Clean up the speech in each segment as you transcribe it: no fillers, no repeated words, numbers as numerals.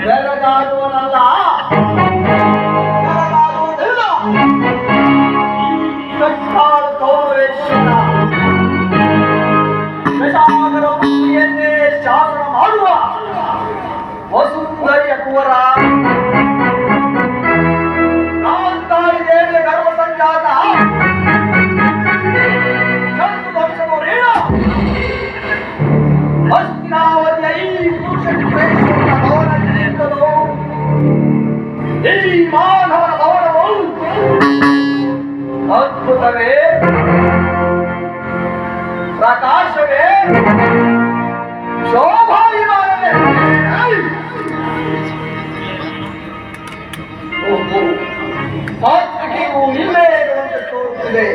ಬೆಳಗಾಗುವನಲ್ಲ, ಬೆಳಗಾಗುವುದಿಲ್ಲ. ಕಟ್ಟಾಳು ಕೌರವೇಶ್ವರ ದಶಾಗರ ಪುತ್ರಿಯನ್ನೇ ಶಾಸನ ಮಾಡುವ ವಸುಂಧರಿಯ ಕುವರ ಕಾಂತಾಳಿ ದೇವಿಯ ಗರ್ಭ ಸಂಜಾತ ಚಂದ್ರವಂಶದವರೇಣ ಹಸ್ತಿನಾವತಿಯ ಈ ಪುರುಷೇಶ್ವರನ ಭವನ ನಿಂತದೋ ಈ ಮಾನವನ ಭವನವು ಅದ್ಭುತವೇ, ಪ್ರಕಾಶವೇ, ಶೋಭಾಯಮಾನವೇ. ಸಾತ್ವಿಕೆಯು ಇಲ್ಲೇ ಇರುವಂತೆ ತೋರುತ್ತಿದೆ.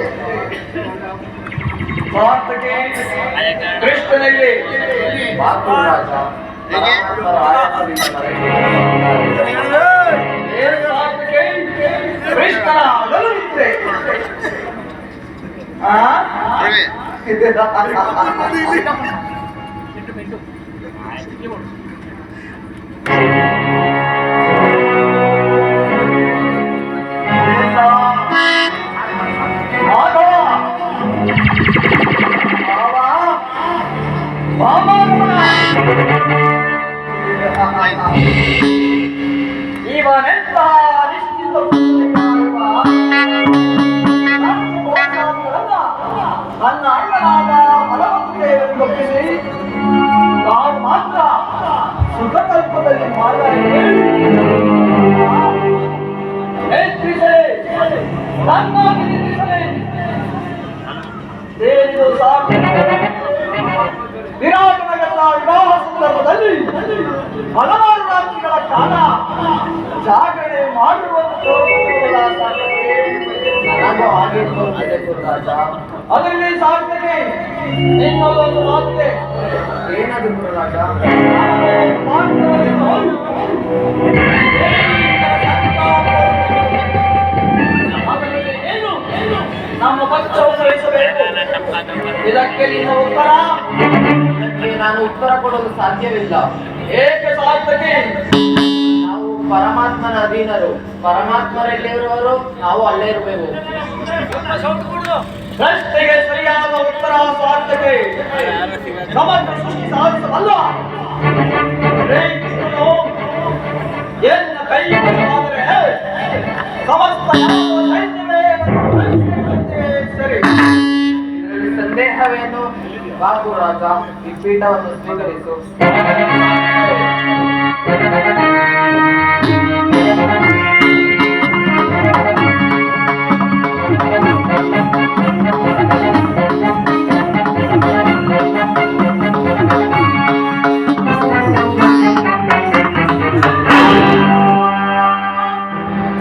ಸಾತ್ವಿಕೆ ಕೃಷ್ಣನಲ್ಲಿ ಕೃಷ್ಣನ ಅಗಲುತ್ತೆ. ಇವನೆಂತ ನಿಶ್ಚಿತ ನನ್ನ ಅಣ್ಣನಾದ ಫಲವಂತೆಯನ್ನು ಒಪ್ಪಿಸಿ ನಾನು ಮಾತ್ರ ಸುಖಕಲ್ಪದಲ್ಲಿ ವಿರಾಟನಗರದ ವಿವಾಹ ಸಂದರ್ಭದಲ್ಲಿ ಹಲವಾರು ರಾತ್ರಿಗಳ ಕಾಲ ಜಾಗರಣೆ ಮಾಡಿರುವಂತೆ ಅದರಲ್ಲಿ ಸಾರ್ಥಕೆ ಇನ್ನೊಂದು ಮಾತಿದೆ. ಏನಾದ್ರು ಗುರುರಾಜ, ಏನು ನಮ್ಮ ಪಕ್ಷವನ್ನು ವಹಿಸಬೇಕು. ಇದಕ್ಕೆ ನಿನ್ನ ಉತ್ತರ? ನಾನು ಉತ್ತರ ಕೊಡಲು ಸಾಧ್ಯವಿಲ್ಲ. ಏಕೆ ಸಾರ್ಥಕೆ? ನಾವು ಪರಮಾತ್ಮನ ಅಧೀನರು. ಪರಮಾತ್ಮರೆಲ್ಲಿರುವವರು ನಾವು ಅಲ್ಲೇ ಇರಬೇಕು. ಪ್ರಶ್ನೆಗೆ ಸರಿಯಾದ ಉತ್ತರ ಸಾರ್ಥಕೆ. ಸಮಗ್ರ ಸೃಷ್ಟಿ ಸಾಧಿಸಬಲ್ಲ ಎನ್ನ ಕೈ ಆದರೆ ಸಮಸ್ತ ಸೈನ್ಯವೇ ಸರಿ. ಇದರಲ್ಲಿ ಸಂದೇಹವೇನು? ಬಾಪು ರಾಜ, ಈ ಪೀಠವನ್ನು ಸ್ವೀಕರಿಸು.